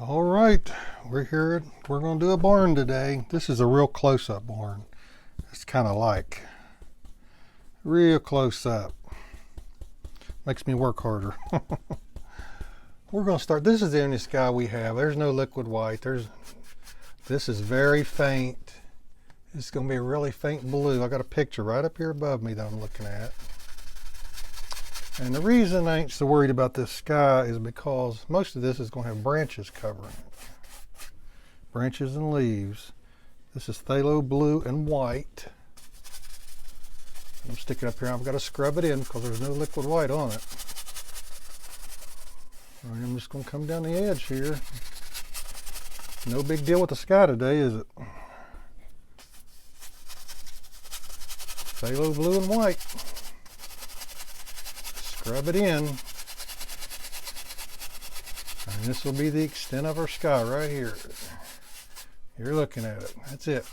All right, we're here. We're going to do a barn today. This is a real close-up barn. It's kind of like real close up. Makes me work harder. We're going to start. This is the only sky we have. There's no liquid white. This is very faint. It's going to be a really faint blue. I got a picture right up here above me that I'm looking at. And the reason I ain't so worried about this sky is because most of this is going to have branches covering it. Branches and leaves. This is phthalo blue and white. I'm sticking up here. I've got to scrub it in because there's no liquid white on it. All right, I'm just going to come down the edge here. No big deal with the sky today, is it? Phthalo blue and white. Scrub it in. And this will be the extent of our sky right here. You're looking at it. That's it.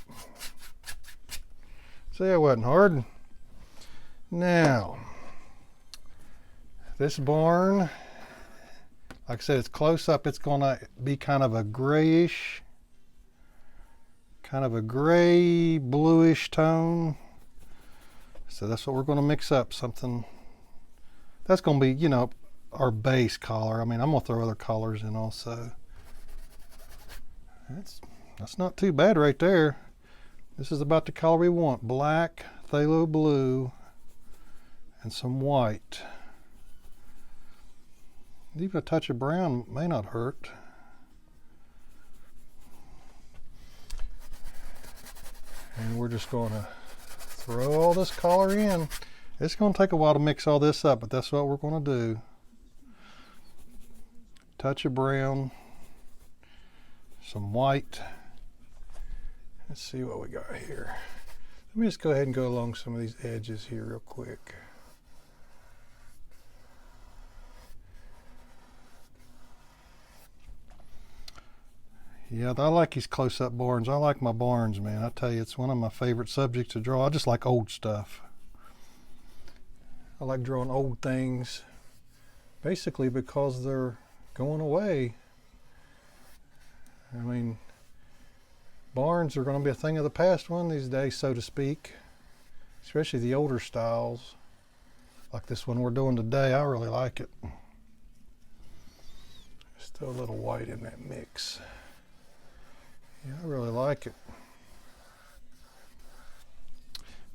See, it wasn't hard. Now, this barn, like I said, it's close up. It's going to be kind of a grayish, kind of a gray, bluish tone. So that's what we're going to mix up. Something that's going to be, you know, our base color. I mean, I'm going to throw other colors in also. That's not too bad right there. This is about the color we want. Black, phthalo blue, and some white. Even a touch of brown may not hurt. And we're just going to throw all this color in. It's going to take a while to mix all this up, but that's what we're going to do. Touch of brown, some white. Let's see what we got here. Let me just go ahead and go along some of these edges here real quick. Yeah, I like these close-up barns. I like my barns, man. I tell you, it's one of my favorite subjects to draw. I just like old stuff. I like drawing old things, basically because they're going away. I mean, barns are going to be a thing of the past one of these days, so to speak, especially the older styles, like this one we're doing today. I really like it. Still a little white in that mix. Yeah, I really like it.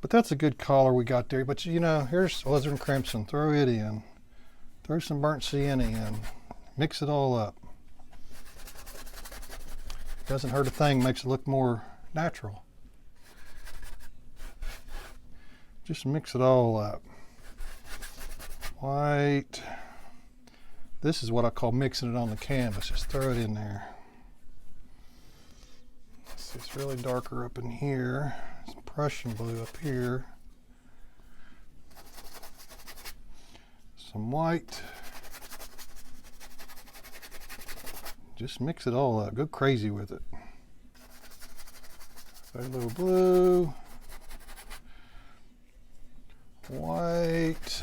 But that's a good color we got there. But you know, here's Alizarin Crimson. Throw it in. Throw some burnt sienna in. Mix it all up. Doesn't hurt a thing. Makes it look more natural. Just mix it all up. White. This is what I call mixing it on the canvas. Just throw it in there. It's really darker up in here. Some Prussian blue up here. Some white. Just mix it all up. Go crazy with it. Phthalo blue. White.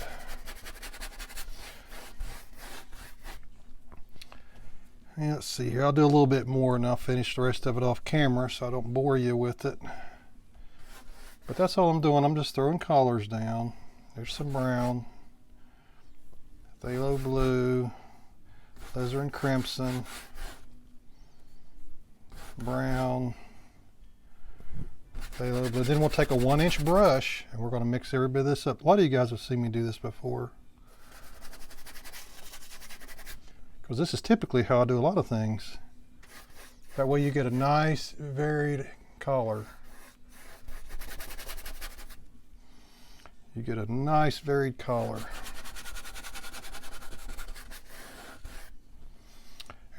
And let's see here. I'll do a little bit more and I'll finish the rest of it off camera so I don't bore you with it. But that's all I'm doing. I'm just throwing colors down. There's some brown, phthalo blue, Alizarin Crimson, brown, phthalo blue. Then we'll take a 1-inch brush and we're going to mix every bit of this up. A lot of you guys have seen me do this before, because this is typically how I do a lot of things. That way you get a nice varied color. You get a nice varied color.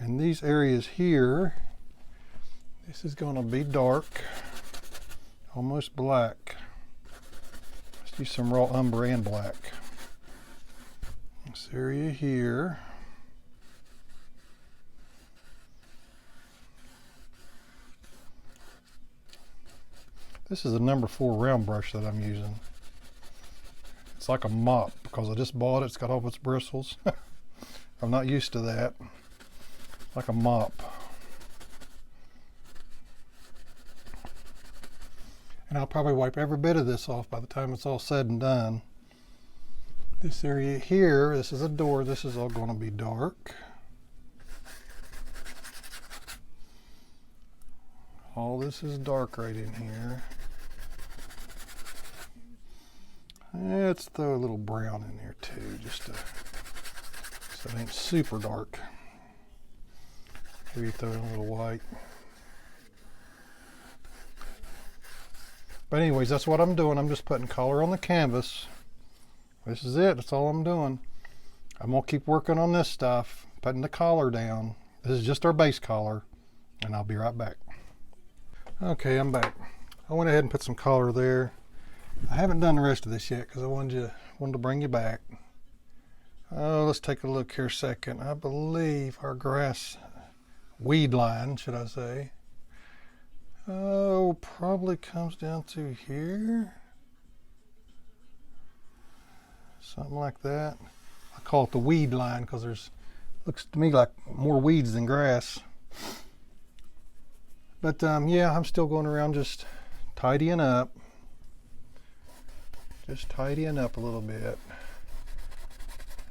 And these areas here, this is going to be dark, almost black. Let's do some raw umber and black. This area here. This is a number 4 round brush that I'm using. It's like a mop because I just bought it. It's got all of its bristles. I'm not used to that. Like a mop. And I'll probably wipe every bit of this off by the time it's all said and done. This area here, this is a door, this is all going to be dark. All this is dark right in here. Let's throw a little brown in there too, just to, so it ain't super dark. Maybe throw in a little white. But anyways, that's what I'm doing. I'm just putting color on the canvas. This is it. That's all I'm doing. I'm going to keep working on this stuff, putting the collar down. This is just our base collar, and I'll be right back. Okay, I'm back. I went ahead and put some color there. I haven't done the rest of this yet because I wanted to bring you back. Oh, let's take a look here a second. I believe our grass weed line, should I say, probably comes down to here. Something like that. I call it the weed line because looks to me like more weeds than grass. But yeah, I'm still going around just tidying up. Just tidying up a little bit.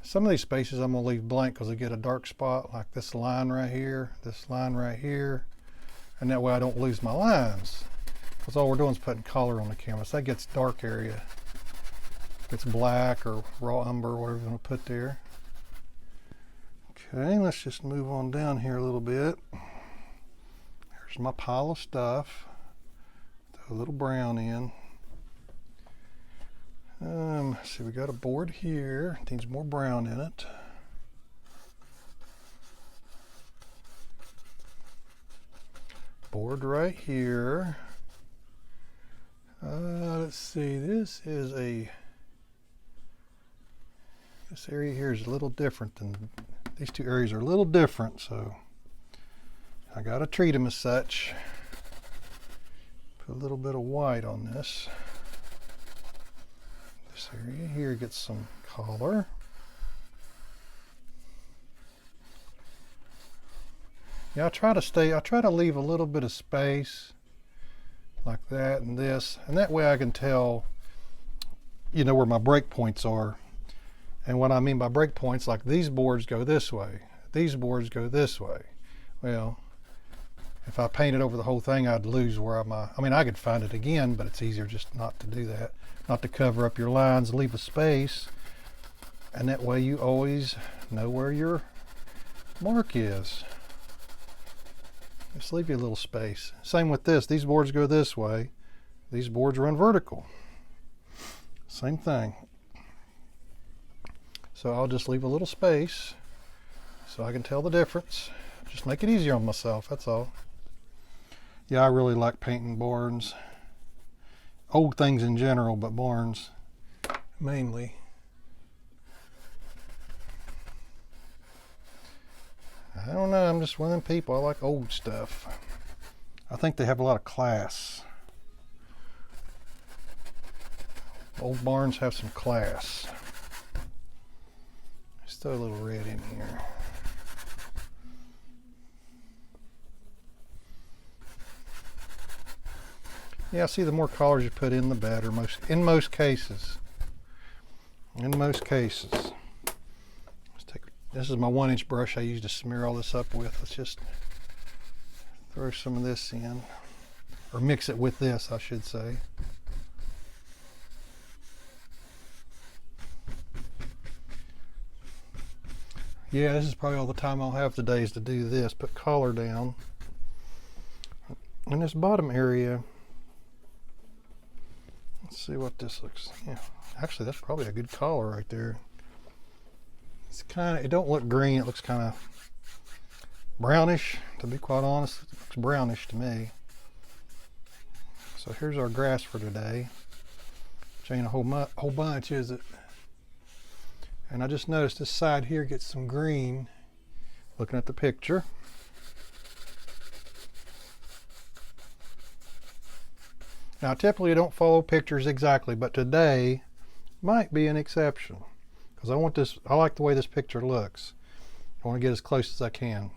Some of these spaces I'm going to leave blank because I get a dark spot like this line right here, this line right here. And that way I don't lose my lines. Because all we're doing is putting color on the canvas. That gets dark area. Gets black or raw umber, whatever you want to put there. Okay, let's just move on down here a little bit. There's my pile of stuff. Throw a little brown in. See, we got a board here. It needs more brown in it. Board right here. Let's see, this area here is a little different than, these two areas are a little different, so I gotta treat them as such. Put a little bit of white on this. This area here gets some color. Yeah, I try to leave a little bit of space like that and this, and that way I can tell, you know, where my break points are. And what I mean by break points, like these boards go this way, these boards go this way. Well, if I painted over the whole thing, I'd lose where I mean, I could find it again, but it's easier just not to do that. Not to cover up your lines, leave a space, and that way you always know where your mark is. Just leave you a little space. Same with this. These boards go this way. These boards run vertical. Same thing. So I'll just leave a little space so I can tell the difference. Just make it easier on myself, that's all. Yeah, I really like painting barns. Old things in general, but barns mainly. I don't know, I'm just one of them people. I like old stuff. I think they have a lot of class. Old barns have some class. Just throw a little red in here. Yeah, see, the more colors you put in, the better. In most cases. In most cases. This is my 1-inch brush I use to smear all this up with. Let's just throw some of this in, or mix it with this, I should say. Yeah, this is probably all the time I'll have today is to do this. Put color down. In this bottom area, let's see what this looks. Yeah, actually, that's probably a good color right there. It's kind of, it don't look green, it looks kind of brownish, to be quite honest. It looks brownish to me. So here's our grass for today, which ain't a whole bunch, is it? And I just noticed this side here gets some green, looking at the picture. Now typically I don't follow pictures exactly, but today might be an exception. Because I like the way this picture looks. I want to get as close as I can.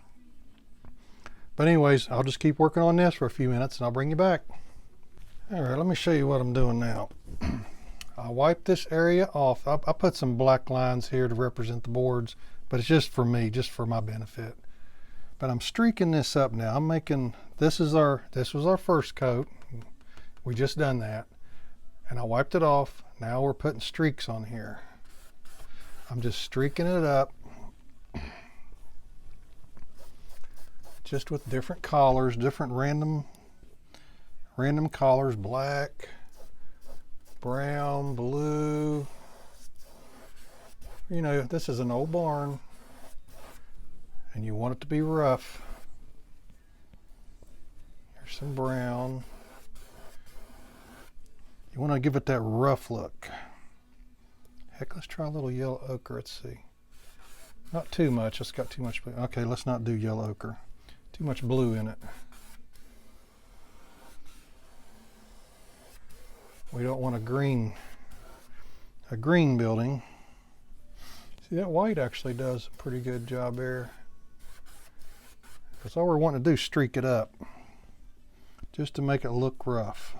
But anyways, I'll just keep working on this for a few minutes and I'll bring you back. All right, let me show you what I'm doing now. I wiped this area off. I put some black lines here to represent the boards, but it's just for me, just for my benefit. But I'm streaking this up now. I'm making, this was our first coat. We just done that. And I wiped it off. Now we're putting streaks on here. I'm just streaking it up. Just with different colors, different random colors, black, brown, blue. You know, this is an old barn and you want it to be rough. Here's some brown. You want to give it that rough look. Heck, let's try a little yellow ochre. Let's see. Not too much. It's got too much blue. Okay, let's not do yellow ochre. Too much blue in it. We don't want a green building. See, that white actually does a pretty good job there. Because all we're wanting to do is streak it up, just to make it look rough.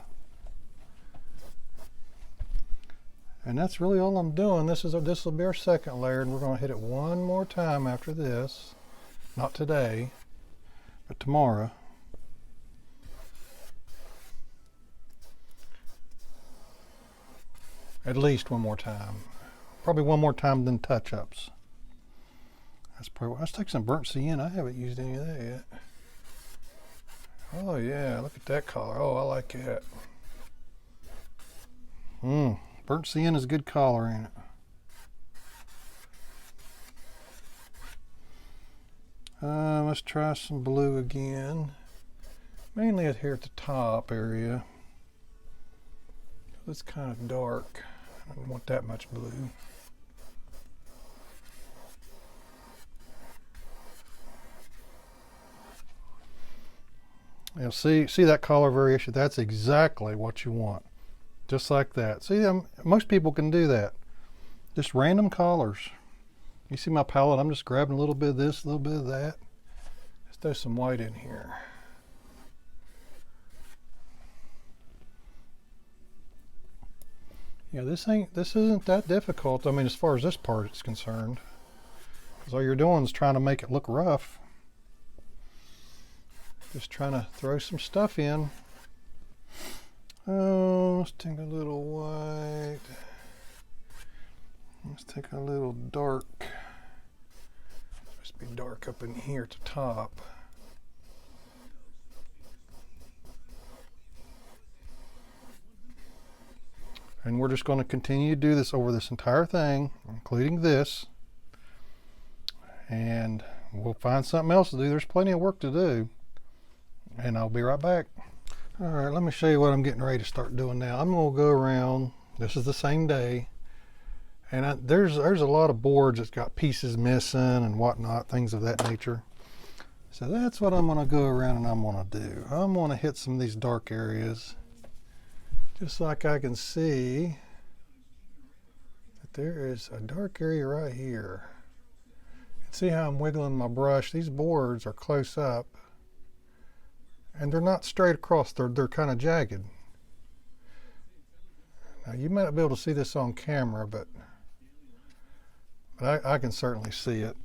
And that's really all I'm doing. This will be our second layer, and we're going to hit it one more time after this. Not today, but tomorrow. At least one more time. Probably one more time than touch-ups. Let's take some burnt sienna. I haven't used any of that yet. Oh yeah, look at that color. Oh, I like that. Burnt sienna is a good color, ain't it? Let's try some blue again. Mainly here at the top area. It's kind of dark. I don't want that much blue. You'll see that color variation. That's exactly what you want. Just like that. See, most people can do that. Just random colors. You see my palette? I'm just grabbing a little bit of this, a little bit of that. Let's throw some white in here. Yeah, this isn't that difficult. I mean, as far as this part is concerned, because all you're doing is trying to make it look rough. Just trying to throw some stuff in. Oh, let's take a little white. Let's take a little dark. It's supposed to be dark up in here at the top. And we're just going to continue to do this over this entire thing, including this. And we'll find something else to do. There's plenty of work to do. And I'll be right back. All right, let me show you what I'm getting ready to start doing now. I'm going to go around. This is the same day. And there's a lot of boards that's got pieces missing and whatnot, things of that nature. So that's what I'm going to go around and I'm going to do. I'm going to hit some of these dark areas. Just like I can see that there is a dark area right here. And see how I'm wiggling my brush? These boards are close up and they're not straight across, they're kind of jagged. Now you might not be able to see this on camera, but I can certainly see it.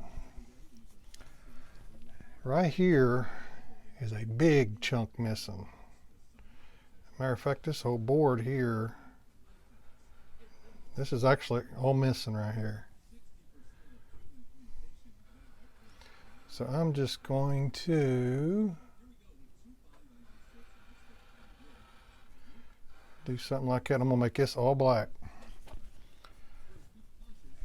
Right here is a big chunk missing. Matter of fact, this whole board here, this is actually all missing right here. So I'm just going to do something like that. I'm going to make this all black.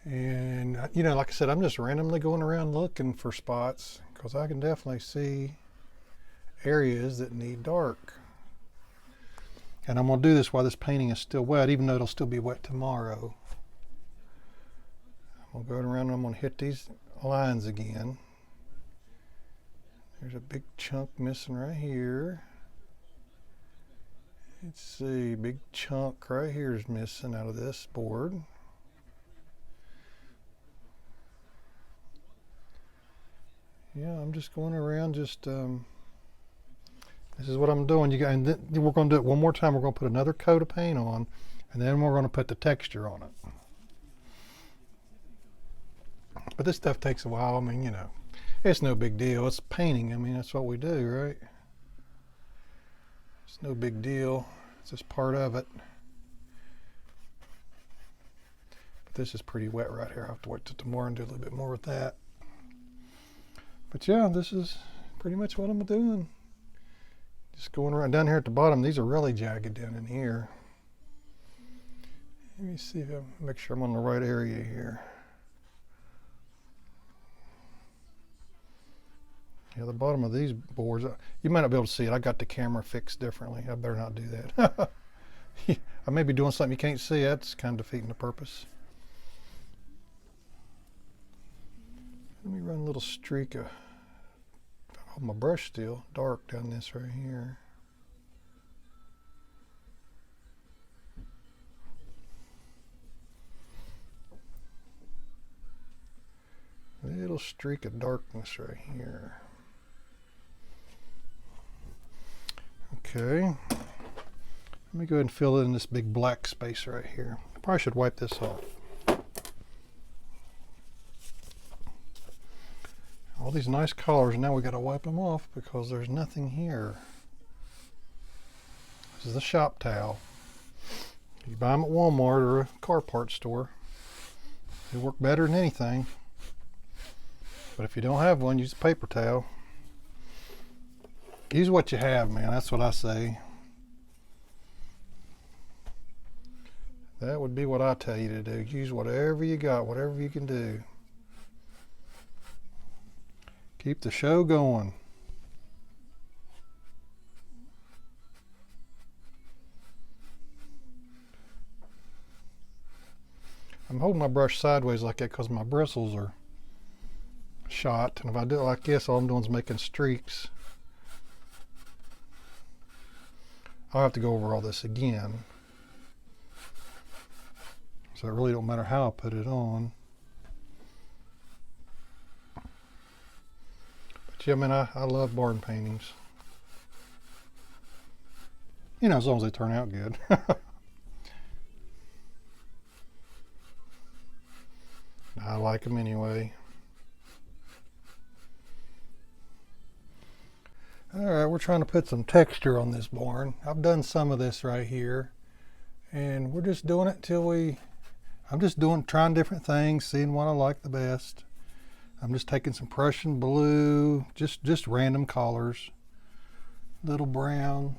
And, you know, like I said, I'm just randomly going around looking for spots because I can definitely see areas that need dark. And I'm going to do this while this painting is still wet, even though it'll still be wet tomorrow. I'm going to go around and I'm going to hit these lines again. There's a big chunk missing right here. Let's see, big chunk right here is missing out of this board. Yeah, I'm just going around just This is what I'm doing. And then we're going to do it one more time. We're going to put another coat of paint on, and then we're going to put the texture on it. But this stuff takes a while. I mean, you know, it's no big deal. It's painting. I mean, that's what we do, right? It's no big deal. It's just part of it. But this is pretty wet right here. I'll have to wait till tomorrow and do a little bit more with that. But yeah, this is pretty much what I'm doing. Just going right down here at the bottom. These are really jagged down in here. Let me see if I make sure I'm on the right area here. Yeah, the bottom of these boards, you might not be able to see it. I got the camera fixed differently. I better not do that. I may be doing something you can't see. That's kind of defeating the purpose. Let me run a little streak of my brush still dark down this right here. A little streak of darkness right here. Okay, let me go ahead and fill in this big black space right here. Probably should wipe this off. All these nice colors, now we got to wipe them off because there's nothing here. This is the shop towel. You buy them at Walmart or a car parts store. They work better than anything. But if you don't have one, use a paper towel. Use what you have, man. That's what I say. That would be what I tell you to do. Use whatever you got, whatever you can do. Keep the show going. I'm holding my brush sideways like that because my bristles are shot. And if I do it like this, all I'm doing is making streaks. I'll have to go over all this again. So it really don't matter how I put it on. But yeah, man, I love barn paintings. You know, as long as they turn out good. I like them anyway. All right, we're trying to put some texture on this barn. I've done some of this right here, and we're just doing it till I'm just trying different things, seeing what I like the best. I'm just taking some Prussian blue, just random colors, little brown.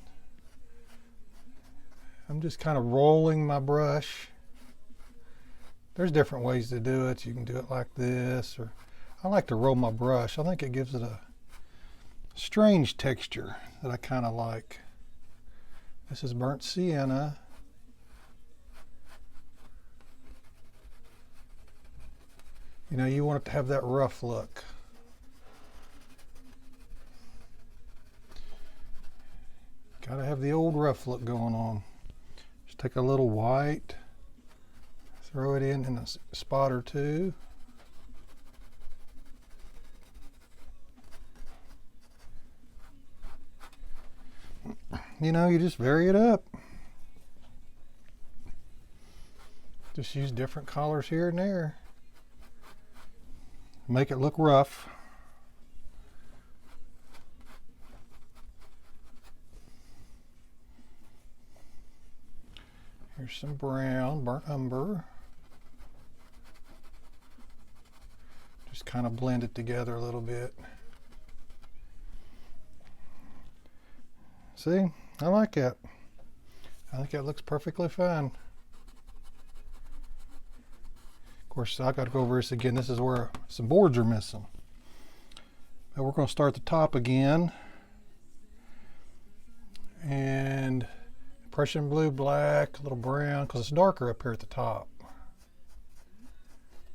I'm just kind of rolling my brush. There's different ways to do it. You can do it like this, or I like to roll my brush. I think it gives it a strange texture that I kind of like. This is burnt sienna. You know, you want it to have that rough look. Gotta have the old rough look going on. Just take a little white, throw it in a spot or two. You know, you just vary it up. Just use different colors here and there. Make it look rough. Here's some brown, burnt umber. Just kind of blend it together a little bit. See, I like that. I think that looks perfectly fine. Of course, I got to go over this again. This is where some boards are missing. But we're going to start the top again. And Prussian blue, black, a little brown, because it's darker up here at the top.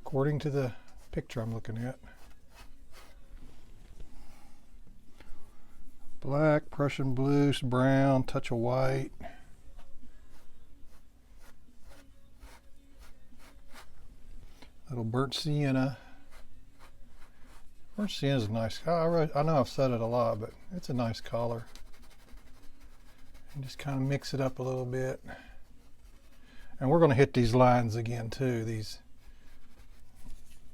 According to the picture I'm looking at. Black, Prussian blue, some brown, touch of white. Little burnt sienna. Burnt sienna is nice. I know I've said it a lot, but it's a nice color. And just kind of mix it up a little bit. And we're going to hit these lines again too.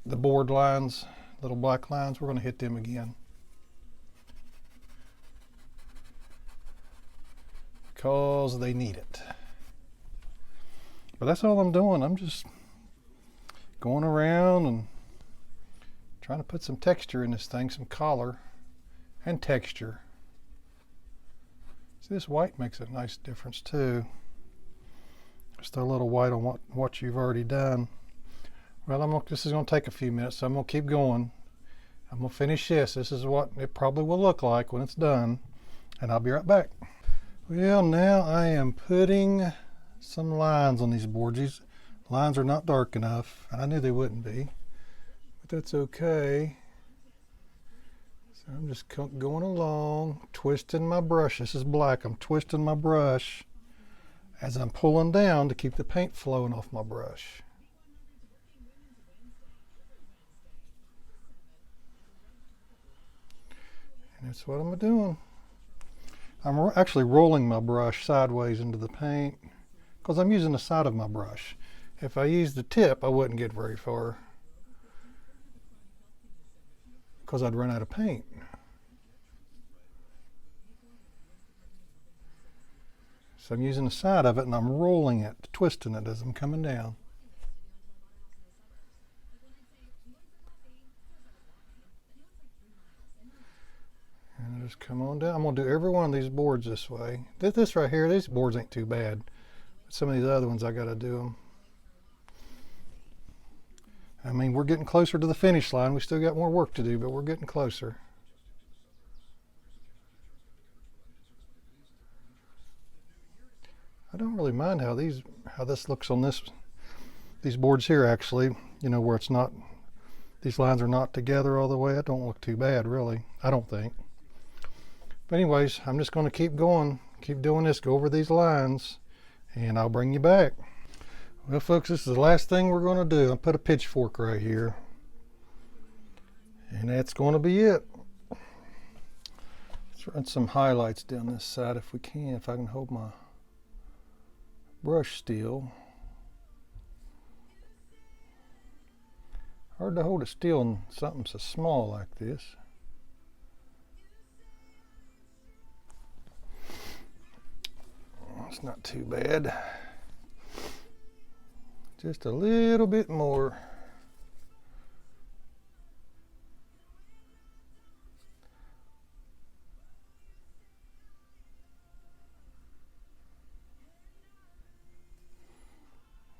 The board lines, little black lines, we're going to hit them again. Because they need it. But that's all I'm doing. I'm just going around and trying to put some texture in this thing, some color and texture. See, this white makes a nice difference too. Just a little white on what you've already done. Well, this is going to take a few minutes, so I'm going to keep going. I'm going to finish this. This is what it probably will look like when it's done, and I'll be right back. Well, now I am putting some lines on these boards. These lines are not dark enough, and I knew they wouldn't be, but that's okay. So I'm just going along, twisting my brush. This is black. I'm twisting my brush as I'm pulling down to keep the paint flowing off my brush. And that's what I'm doing. I'm actually rolling my brush sideways into the paint because I'm using the side of my brush. If I used the tip, I wouldn't get very far because I'd run out of paint. So I'm using the side of it and I'm rolling it, twisting it as I'm coming down. And just come on down. I'm going to do every one of these boards this way. This right here, these boards ain't too bad. But some of these other ones I got to do them. I mean, we're getting closer to the finish line. We still got more work to do, but we're getting closer. I don't really mind how this looks on these boards here actually, you know, where it's not, these lines are not together all the way. It don't look too bad really, I don't think. But anyways, I'm just going to keep going, keep doing this, go over these lines, and I'll bring you back. Well folks, this is the last thing we're going to do. I'll put a pitchfork right here. And that's going to be it. Let's run some highlights down this side if we can, if I can hold my brush still. Hard to hold it still in something so small like this. It's not too bad. Just a little bit more.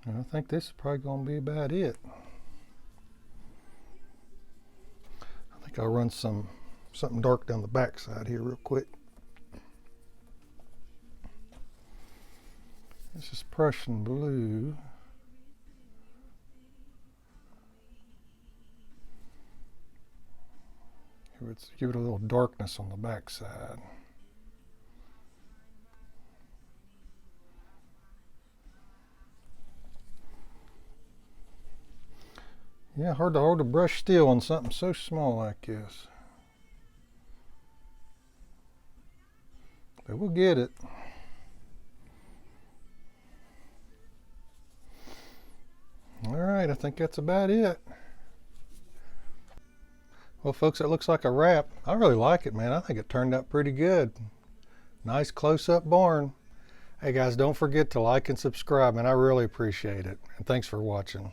And I think this is probably going to be about it. I think I'll run something dark down the back side here real quick. This is Prussian blue. Give it a little darkness on the back side. Yeah, hard to hold a brush still on something so small like this. But we'll get it. All right, I think that's about it. Well, folks, that looks like a wrap. I really like it, man. I think it turned out pretty good. Nice close-up barn. Hey, guys, don't forget to like and subscribe, and I really appreciate it. And thanks for watching.